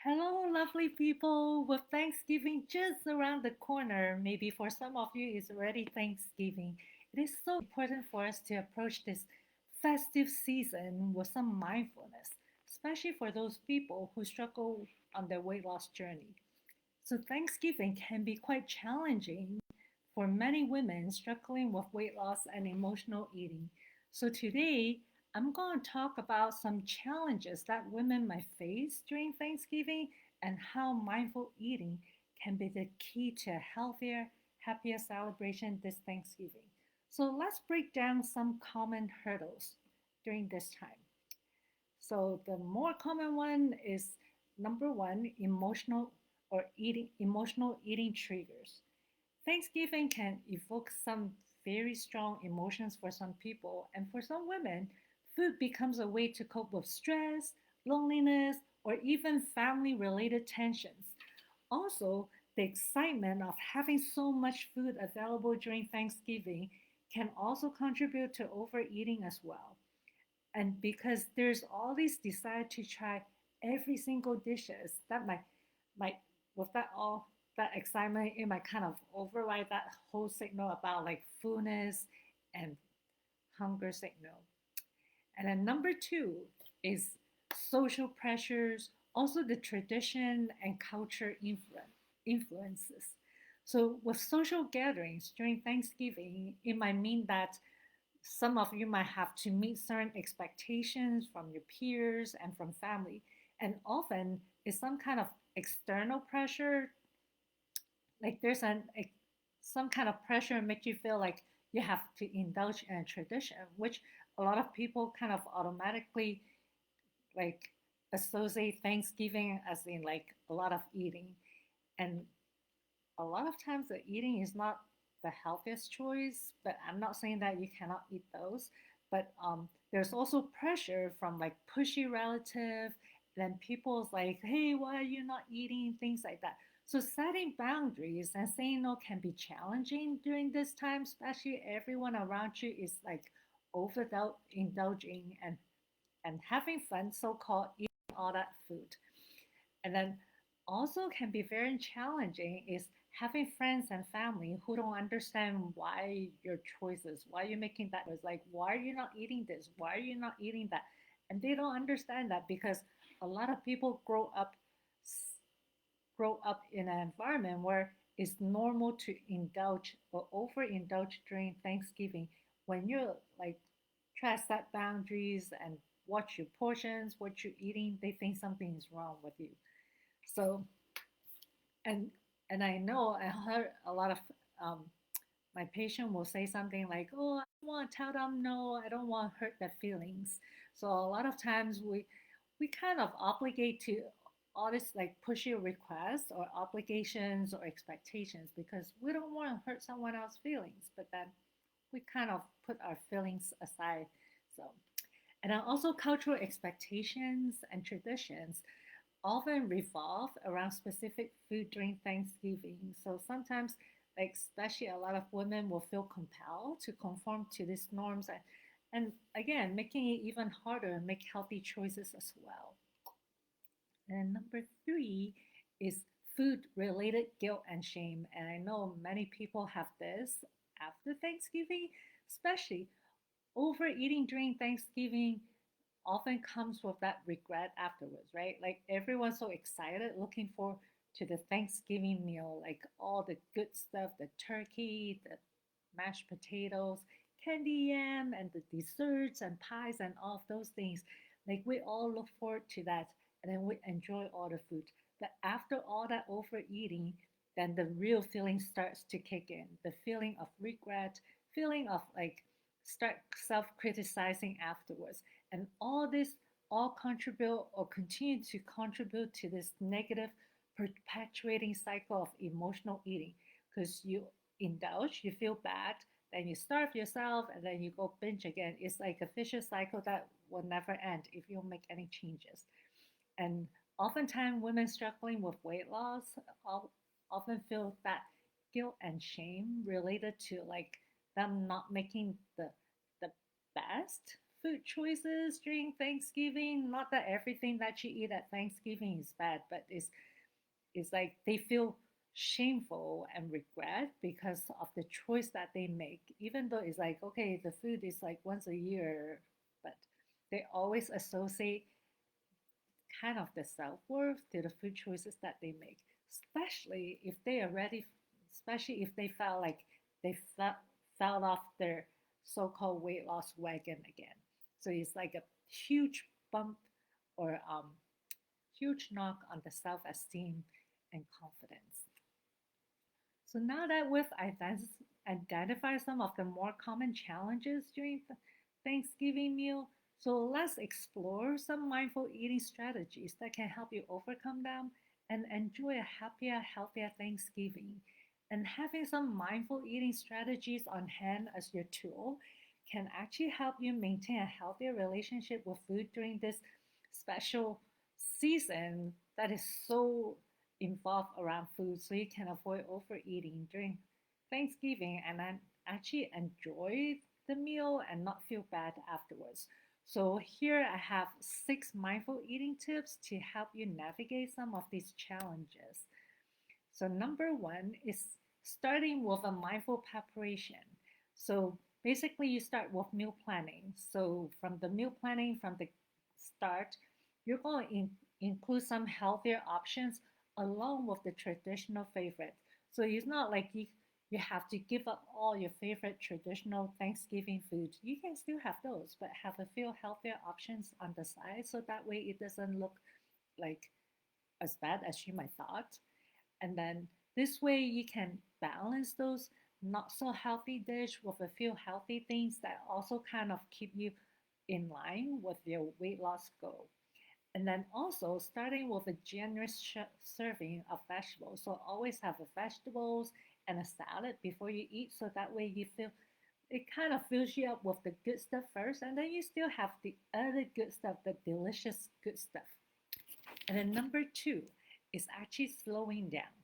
Hello, lovely people. With Thanksgiving just around the corner, maybe for some of you it's already Thanksgiving. It is so important for us to approach this festive season with some mindfulness, especially for those people who struggle on their weight loss journey. So, Thanksgiving can be quite challenging for many women struggling with weight loss and emotional eating. So, today I'm going to talk about some challenges that women might face during Thanksgiving and how mindful eating can be the key to a healthier, happier celebration this Thanksgiving. So, let's break down some common hurdles during this time. So the more common one is number one, emotional eating triggers. Thanksgiving can evoke some very strong emotions for some people, and for some women, food becomes a way to cope with stress, loneliness, or even family related tensions. Also, the excitement of having so much food available during Thanksgiving can also contribute to overeating as well. And because there's all this desire to try every single dishes, that might with that all that excitement, it might kind of override that whole signal about like fullness and hunger signal. And then number two is social pressures, also the tradition and culture influences. So with social gatherings during Thanksgiving, it might mean that some of you might have to meet certain expectations from your peers and from family. And often it's some kind of external pressure, like some kind of pressure make you feel like you have to indulge in a tradition, which a lot of people kind of automatically like associate Thanksgiving as in like a lot of eating. And a lot of times the eating is not the healthiest choice, but I'm not saying that you cannot eat those. But there's also pressure from like pushy relative, then people's like, hey, why are you not eating? Things like that. So setting boundaries and saying no can be challenging during this time, especially everyone around you is like overindulging and having fun, so-called eating all that food. And then also can be very challenging is having friends and family who don't understand why your choices, why you're making that was like, why are you not eating this? Why are you not eating that? And they don't understand that because a lot of people grow up in an environment where it's normal to indulge or overindulge during Thanksgiving. When you're like try to set boundaries and watch your portions, what you're eating, they think something is wrong with you. So and and I know I heard a lot of um, my patient will say something like, "Oh, I don't want to tell them no. I don't want to hurt their feelings." So a lot of times we kind of obligate to all this like pushy requests or obligations or expectations because we don't want to hurt someone else's feelings, but then we kind of put our feelings aside. So and then also cultural expectations and traditions often revolve around specific food during Thanksgiving. So sometimes, like especially a lot of women will feel compelled to conform to these norms and again making it even harder to make healthy choices as well. And number three is food related guilt and shame. And I know many people have this after Thanksgiving, especially overeating during Thanksgiving often comes with that regret afterwards, right? Like everyone's so excited looking for to the Thanksgiving meal, like all the good stuff, the turkey, the mashed potatoes, candy yam, and the desserts and pies and all of those things. Like we all look forward to that and then we enjoy all the food. But after all that overeating, then the real feeling starts to kick in. The feeling of regret, feeling of like start self-criticizing afterwards. And all this all contribute or continue to contribute to this negative perpetuating cycle of emotional eating because you indulge, you feel bad, then you starve yourself, and then you go binge again. It's like a vicious cycle that will never end if you don't make any changes. And oftentimes, women struggling with weight loss often feel that guilt and shame related to like them not making the best food choices during Thanksgiving. Not that everything that you eat at Thanksgiving is bad, but it's like they feel shameful and regret because of the choice that they make. Even though it's like, okay, the food is like once a year, but they always associate kind of the self-worth to the food choices that they make, especially if they are ready, especially if they felt like they fell off their so-called weight loss wagon again. So it's like a huge bump or huge knock on the self-esteem and confidence. So now that we've identified some of the more common challenges during the Thanksgiving meal, so let's explore some mindful eating strategies that can help you overcome them and enjoy a happier, healthier Thanksgiving. And having some mindful eating strategies on hand as your tool can actually help you maintain a healthier relationship with food during this special season that is so involved around food, so you can avoid overeating during Thanksgiving and then actually enjoy the meal and not feel bad afterwards. So here I have 6 mindful eating tips to help you navigate some of these challenges. So number one is starting with a mindful preparation. So basically you start with meal planning. So from the meal planning from the start, you're going to include some healthier options along with the traditional favorite. So it's not like you have to give up all your favorite traditional Thanksgiving foods. You can still have those, but have a few healthier options on the side so that way it doesn't look like as bad as you might thought. And then this way you can balance those not so healthy dish with a few healthy things that also kind of keep you in line with your weight loss goal. And then also starting with a generous serving of vegetables. So always have a vegetables and a salad before you eat, so that way you feel it kind of fills you up with the good stuff first, and then you still have the other good stuff, the delicious good stuff. And then number two is actually slowing down.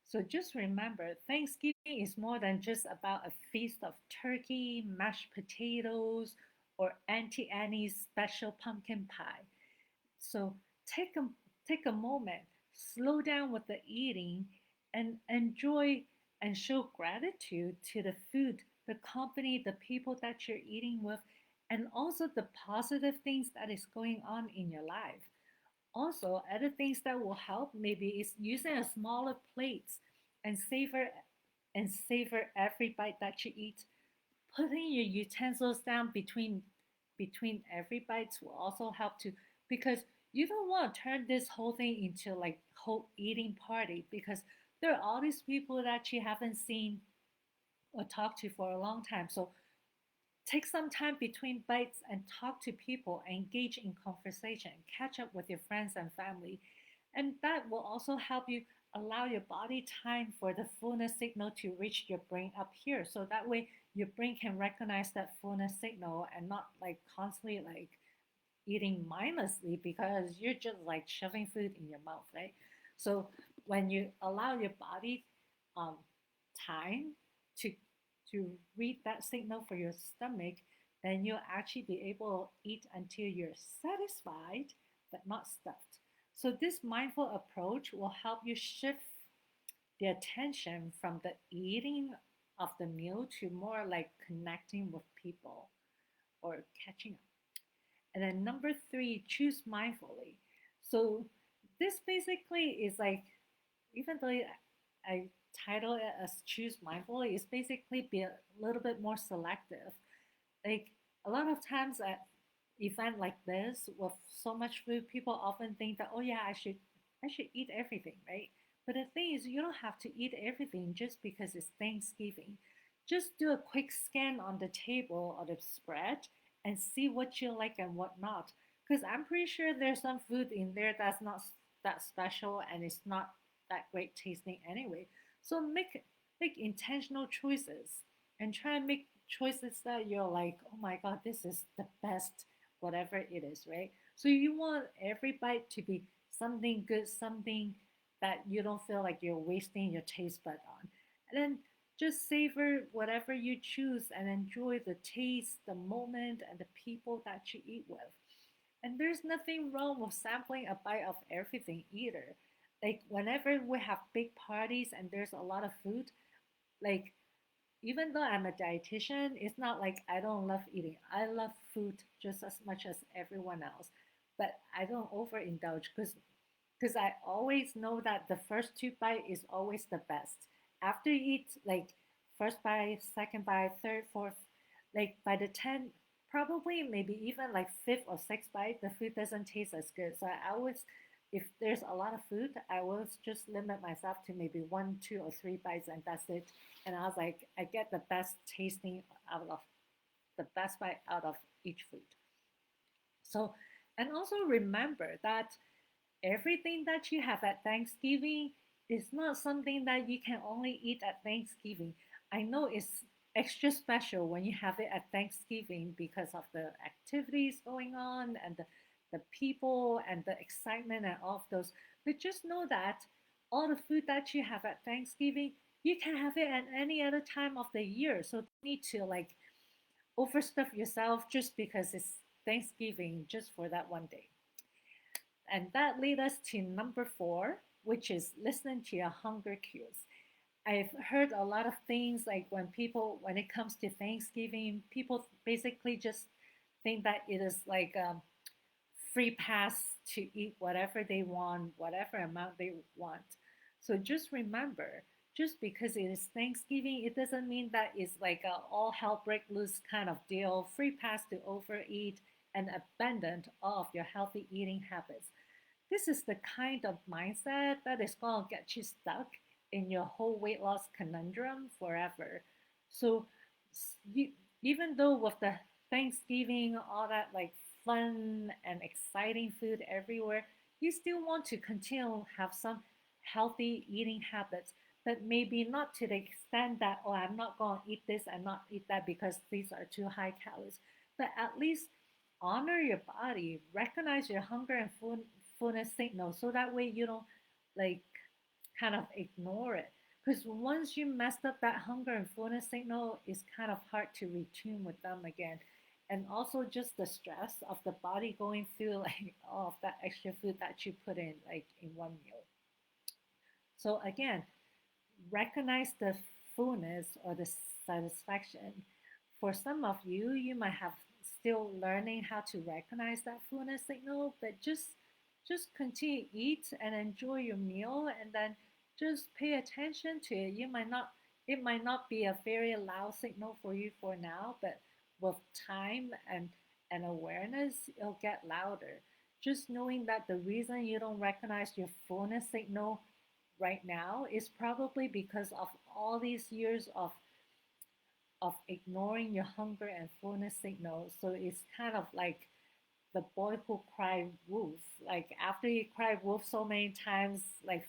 So just remember, Thanksgiving is more than just about a feast of turkey, mashed potatoes, or Auntie Annie's special pumpkin pie. So take a take a moment, slow down with the eating, and enjoy and show gratitude to the food, the company, the people that you're eating with, and also the positive things that is going on in your life. Also, other things that will help maybe is using a smaller plates and savor every bite that you eat. Putting your utensils down between every bites will also help to, because you don't want to turn this whole thing into like whole eating party, because there are all these people that you haven't seen or talked to for a long time. So take some time between bites and talk to people, engage in conversation, catch up with your friends and family. And that will also help you allow your body time for the fullness signal to reach your brain up here. So that way your brain can recognize that fullness signal and not like constantly like eating mindlessly because you're just like shoving food in your mouth, right? So when you allow your body um, time to to read that signal for your stomach, then you'll actually be able to eat until you're satisfied but not stuffed. So this mindful approach will help you shift the attention from the eating of the meal to more like connecting with people or catching up. And then number three, choose mindfully. So this basically is like, even though I title it as choose mindfully, it's basically be a little bit more selective. Like a lot of times at event like this with so much food, people often think that, oh yeah, I should eat everything, right? But the thing is, you don't have to eat everything just because it's Thanksgiving. Just do a quick scan on the table or the spread and see what you like and what not. Because I'm pretty sure there's some food in there that's not that special and it's not that great tasting anyway. So make intentional choices and try and make choices that you're like, oh my god, this is the best, whatever it is, right? So you want every bite to be something good, something that you don't feel like you're wasting your taste bud on. And then Just savor whatever you choose and enjoy the taste, the moment, and the people that you eat with. And there's nothing wrong with sampling a bite of everything either. Like whenever we have big parties and there's a lot of food, like even though I'm a dietitian, it's not like I don't love eating. I love food just as much as everyone else, but I don't overindulge because I always know that the first two bite is always the best. After you eat like first bite, second bite, third, fourth, like by the 10th, probably maybe even like fifth or sixth bite, the food doesn't taste as good. So I always, if there's a lot of food, I will just limit myself to maybe one, two, or three bites, and that's it. And I was like, I get the best tasting out of the best bite out of each food. So, and also remember that everything that you have at Thanksgiving is not something that you can only eat at Thanksgiving. I know it's extra special when you have it at Thanksgiving because of the activities going on and the people and the excitement and all of those. But just know that all the food that you have at Thanksgiving, you can have it at any other time of the year. So don't need to like overstuff yourself just because it's Thanksgiving just for that one day. And that leads us to number four, which is listening to your hunger cues. I've heard a lot of things like when it comes to Thanksgiving, people basically just think that it is like a free pass to eat whatever they want, whatever amount they want. So just remember, just because it is Thanksgiving, it doesn't mean that it's like a all hell break loose kind of deal, free pass to overeat and abandon all of your healthy eating habits. This is the kind of mindset that is going to get you stuck in your whole weight loss conundrum forever. So, you, even though with the Thanksgiving, all that like fun and exciting food everywhere, you still want to continue to have some healthy eating habits, but maybe not to the extent that, oh, I'm not going to eat this and not eat that because these are too high calories. But at least honor your body, recognize your hunger and fullness signal so that way you don't like kind of ignore it. Because once you messed up that hunger and fullness signal, it's kind of hard to retune with them again. And also just the stress of the body going through like all of that extra food that you put in like in one meal. So again, recognize the fullness or the satisfaction. For some of you, you might have still learning how to recognize that fullness signal, but just continue to eat and enjoy your meal and then just pay attention to it. It might not be a very loud signal for you for now, but with time and awareness, it'll get louder. Just knowing that the reason you don't recognize your fullness signal right now is probably because of all these years of ignoring your hunger and fullness signals. So it's kind of like the boy who cried wolf. Like after he cried wolf so many times, like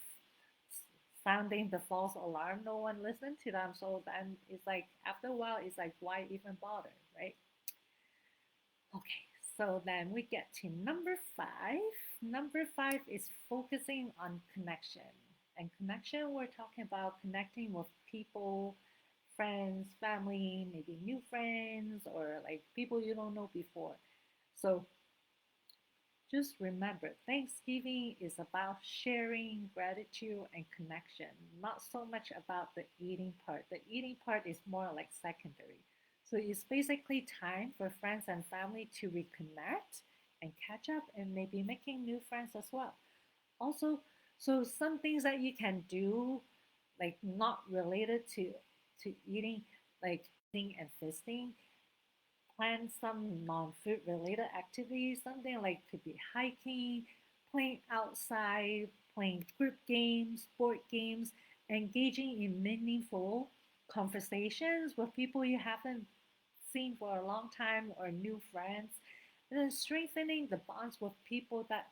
sounding the false alarm, no one listened to them. So then it's like after a while, it's like why even bother, right? Okay, so then we get to number five. Number five is focusing on connection. And connection, we're talking about connecting with people, friends, family, maybe new friends, or like people you don't know before. So just remember, Thanksgiving is about sharing, gratitude, and connection, not so much about the eating part. The eating part is more like secondary. So it's basically time for friends and family to reconnect and catch up and maybe making new friends as well. Also, so some things that you can do, like not related to eating, like eating and feasting, plan some non-food related activities, something like could be hiking, playing outside, playing group games, board games, engaging in meaningful conversations with people you haven't seen for a long time or new friends, and then strengthening the bonds with people that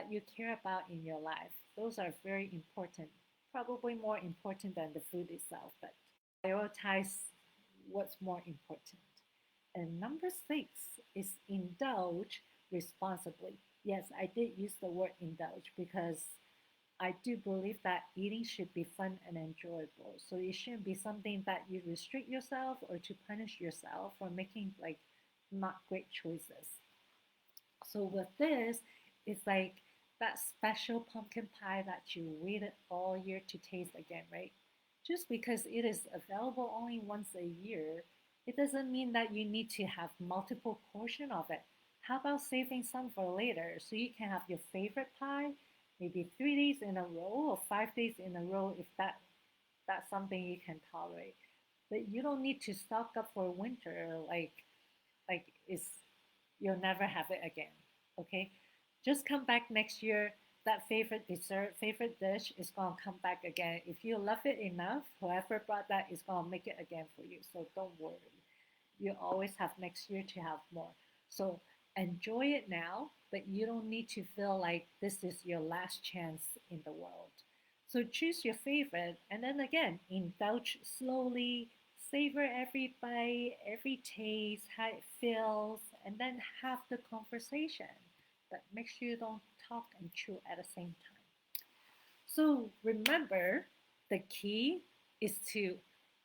you care about in your life. Those are very important, probably more important than the food itself, but prioritize what's more important. And number six is indulge responsibly. Yes, I did use the word indulge because I do believe that eating should be fun and enjoyable. So it shouldn't be something that you restrict yourself or to punish yourself for making like not great choices. So with this, it's like that special pumpkin pie that you waited all year to taste again, right? Just because it is available only once a year, it doesn't mean that you need to have multiple portion of it. How about saving some for later so you can have your favorite pie maybe 3 days in a row or 5 days in a row if that's something you can tolerate. But you don't need to stock up for winter like it's you'll never have it again. Okay, just come back next year. That favorite dessert, favorite dish is gonna come back again. If you love it enough, whoever brought that is gonna make it again for you. So don't worry. You always have next year to have more. So enjoy it now, but you don't need to feel like this is your last chance in the world. So choose your favorite and then again, indulge slowly, savor every bite, every taste, how it feels, and then have the conversation. But make sure you don't talk and chew at the same time. So remember, the key is to,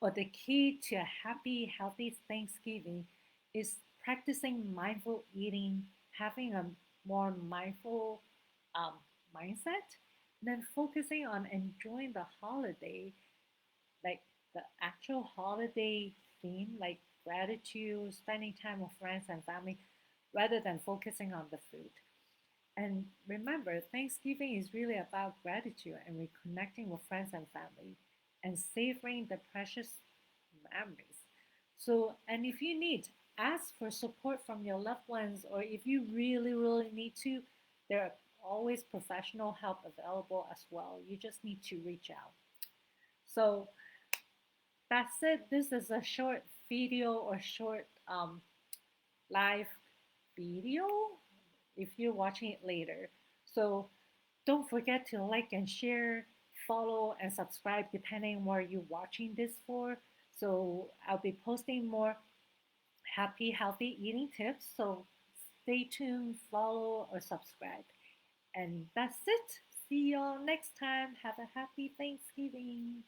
or the key to a happy, healthy Thanksgiving is practicing mindful eating, having a more mindful um, mindset, then focusing on enjoying the holiday, like the actual holiday theme, like gratitude, spending time with friends and family, rather than focusing on the food. And remember, Thanksgiving is really about gratitude and reconnecting with friends and family and savoring the precious memories. So, and if you need, ask for support from your loved ones, or if you really, really need to, there are always professional help available as well. You just need to reach out. So, that's it. This is a short video or short live video if you're watching it later. So don't forget to like and share, follow, and subscribe depending on where you're watching this for. So I'll be posting more happy, healthy eating tips. So stay tuned, follow, or subscribe. And that's it. See y'all next time. Have a happy Thanksgiving.